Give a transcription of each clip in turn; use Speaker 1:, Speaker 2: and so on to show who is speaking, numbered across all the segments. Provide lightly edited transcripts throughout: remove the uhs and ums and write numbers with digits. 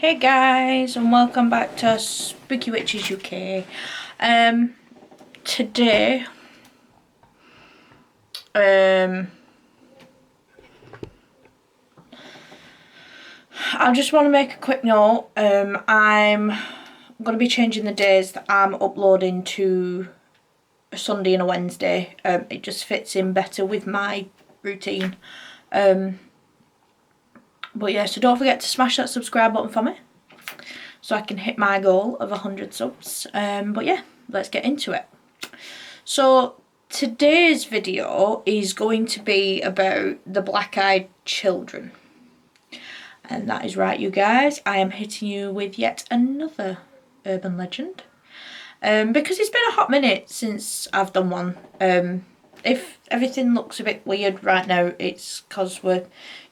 Speaker 1: Hey guys, and welcome back to Spooky Witches UK. Today, I just want to make a quick note. I'm going to be changing the days that I'm uploading to a Sunday and a Wednesday. It just fits in better with my routine. But yeah, so don't forget to smash that subscribe button for me, so I can hit my goal of 100 subs. But yeah, let's get into it. So today's video is going to be about the black-eyed children. And that is right, you guys, I am hitting you with yet another urban legend. Because it's been a hot minute since I've done one. If everything looks a bit weird right now, it's because we're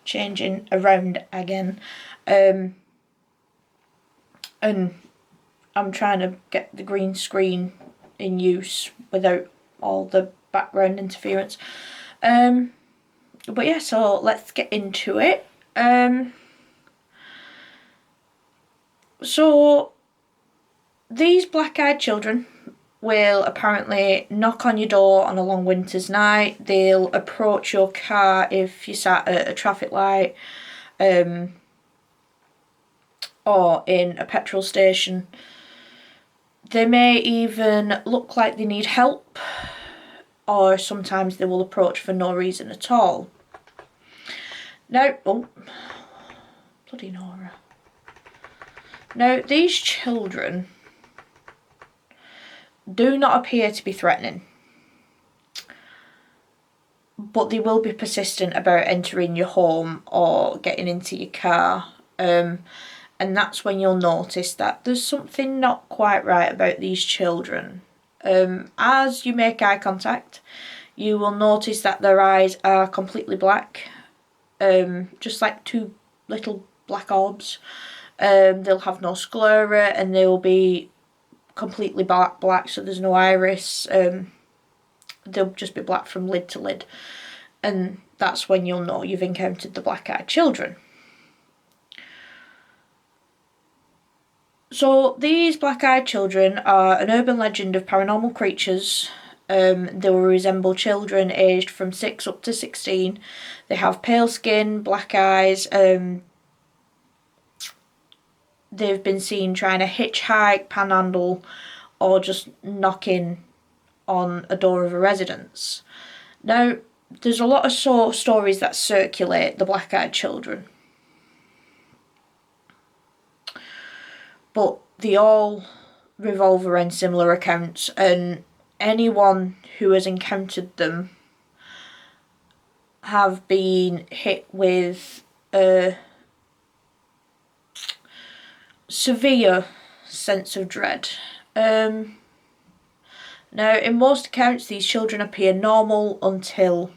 Speaker 1: changing around again. And I'm trying to get the green screen in use without all the background interference. But yeah, so let's get into it. So these black-eyed children will apparently knock on your door on a long winter's night. They'll approach your car if you're sat at a traffic light, or in a petrol station. They may even look like they need help, or sometimes they will approach for no reason at all. Now, oh, bloody Nora. Now, these children do not appear to be threatening, but they will be persistent about entering your home or getting into your car. And that's when you'll notice that there's something not quite right about these children. As you make eye contact, you will notice that their eyes are completely black, just like two little black orbs. They'll have no sclera, and they'll be completely black, so there's no iris. They'll just be black from lid to lid, and that's when you'll know you've encountered the black-eyed children. So these black-eyed children are an urban legend of paranormal creatures. They will resemble children aged from 6 up to 16. They have pale skin, black eyes. They've been seen trying to hitchhike, panhandle, or just knocking on a door of a residence. Now, there's a lot of stories that circulate the black-eyed children, but they all revolve around similar accounts, and anyone who has encountered them have been hit with a severe sense of dread. Now, in most accounts, these children appear normal until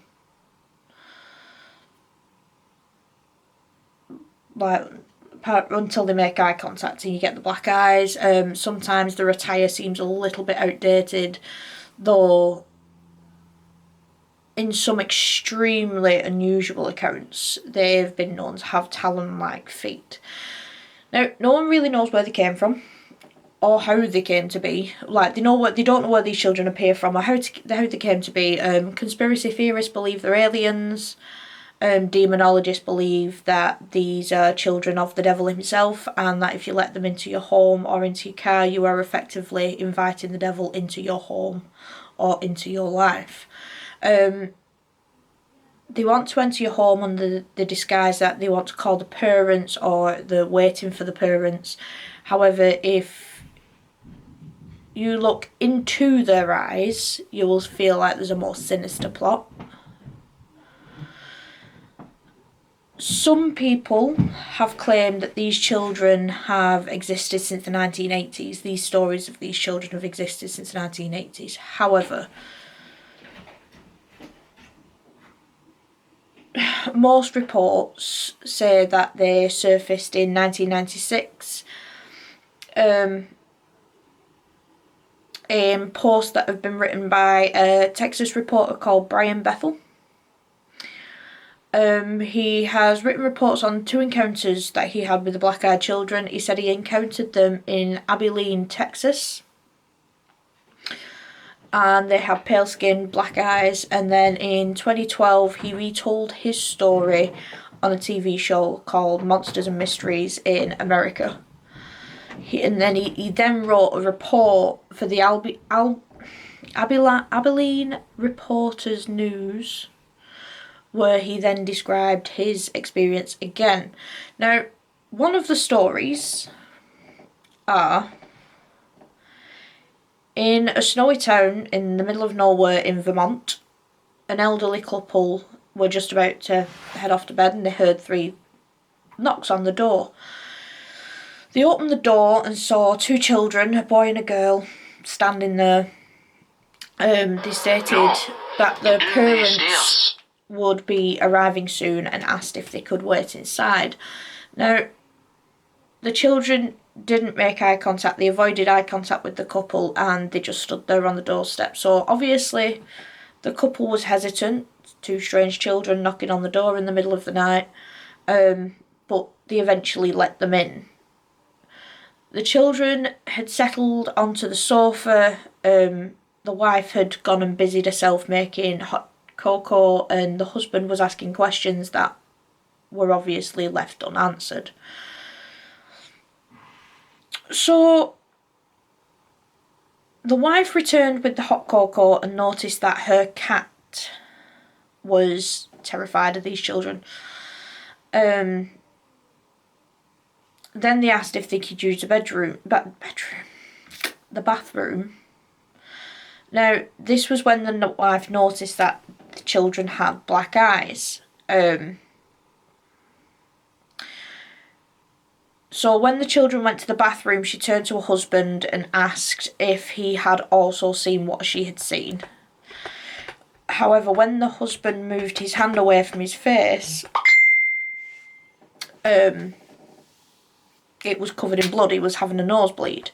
Speaker 1: they make eye contact and you get the black eyes. Sometimes their attire seems a little bit outdated, though in some extremely unusual accounts they've been known to have talon-like feet. Now, no one really knows where they came from or how they came to be. Like, they don't know where these children appear from or how they came to be. Conspiracy theorists believe they're aliens. Demonologists believe that these are children of the devil himself, and that if you let them into your home or into your car, you are effectively inviting the devil into your home or into your life. They want to enter your home under the disguise that they want to call the parents, or they're waiting for the parents. However, if you look into their eyes, you will feel like there's a more sinister plot. Some people have claimed that these children have existed since the 1980s. These stories of these children have existed since the 1980s. However, most reports say that they surfaced in 1996 in posts that have been written by a Texas reporter called Brian Bethel. He has written reports on 2 encounters that he had with the black-eyed children. He said he encountered them in Abilene, Texas. And they had pale skin, black eyes. And then in 2012, he retold his story on a TV show called Monsters and Mysteries in America. He then wrote a report for the Abilene Reporters News, where he then described his experience again. Now, one of the stories are in a snowy town in the middle of nowhere in Vermont. An elderly couple were just about to head off to bed and they heard 3 knocks on the door. They opened the door and saw 2 children, a boy and a girl, standing there. They stated that their parents would be arriving soon and asked if they could wait inside. Now, the children didn't make eye contact. They avoided eye contact with the couple and they just stood there on the doorstep. So obviously the couple was hesitant. 2 strange children knocking on the door in the middle of the night. But they eventually let them in. The children had settled onto the sofa. The wife had gone and busied herself making hot cocoa, and the husband was asking questions that were obviously left unanswered. So the wife returned with the hot cocoa and noticed that her cat was terrified of these children. Then they asked if they could use the bathroom. Now, this was when the wife noticed that the children had black eyes. So when the children went to the bathroom, she turned to her husband and asked if he had also seen what she had seen. However, when the husband moved his hand away from his face, it was covered in blood. He was having a nosebleed.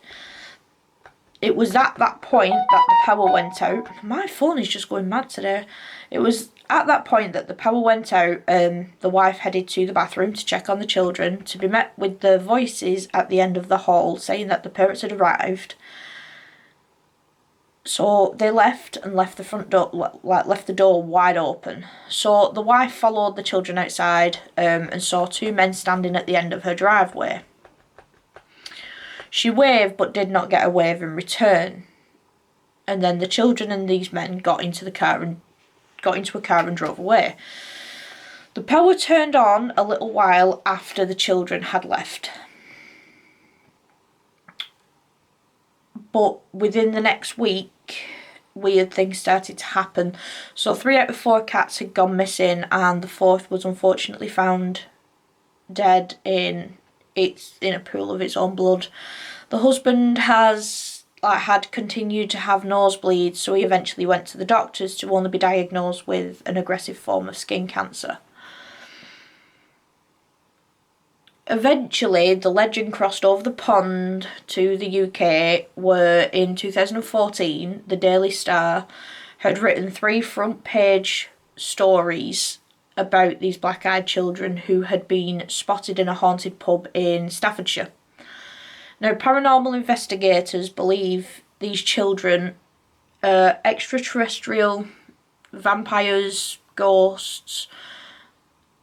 Speaker 1: It was at that point that the power went out. My phone is just going mad today. It was at that point that the power went out. The wife headed to the bathroom to check on the children, to be met with the voices at the end of the hall saying that the parents had arrived. So they left and left the front door, left the door wide open. So the wife followed the children outside and saw 2 men standing at the end of her driveway. She waved but did not get a wave in return. And then the children and these men got into a car and drove away. The power turned on a little while after the children had left. But within the next week, weird things started to happen. So 3 out of 4 cats had gone missing, and the 4th was unfortunately found dead in a pool of its own blood. The husband had continued to have nosebleeds, so he eventually went to the doctors to only be diagnosed with an aggressive form of skin cancer. Eventually, the legend crossed over the pond to the UK, where in 2014, the Daily Star had written 3 front-page stories about these black-eyed children who had been spotted in a haunted pub in Staffordshire. Now, paranormal investigators believe these children are extraterrestrial, vampires, ghosts,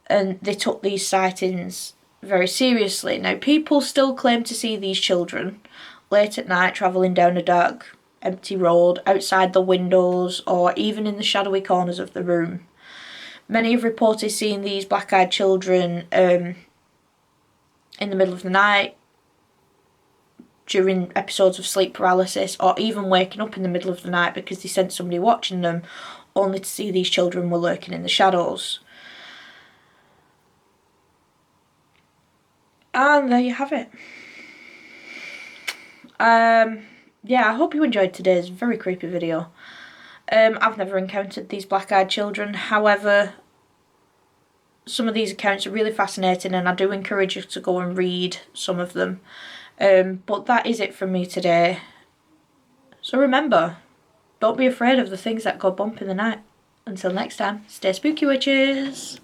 Speaker 1: and they took these sightings very seriously. Now, people still claim to see these children late at night travelling down a dark, empty road, outside the windows, or even in the shadowy corners of the room. Many have reported seeing these black-eyed children in the middle of the night, during episodes of sleep paralysis, or even waking up in the middle of the night because they sensed somebody watching them, only to see these children were lurking in the shadows. And there you have it. Yeah, I hope you enjoyed today's very creepy video. I've never encountered these black-eyed children. However, some of these accounts are really fascinating, and I do encourage you to go and read some of them. But that is it from me today. So remember, don't be afraid of the things that go bump in the night. Until next time, stay spooky, witches!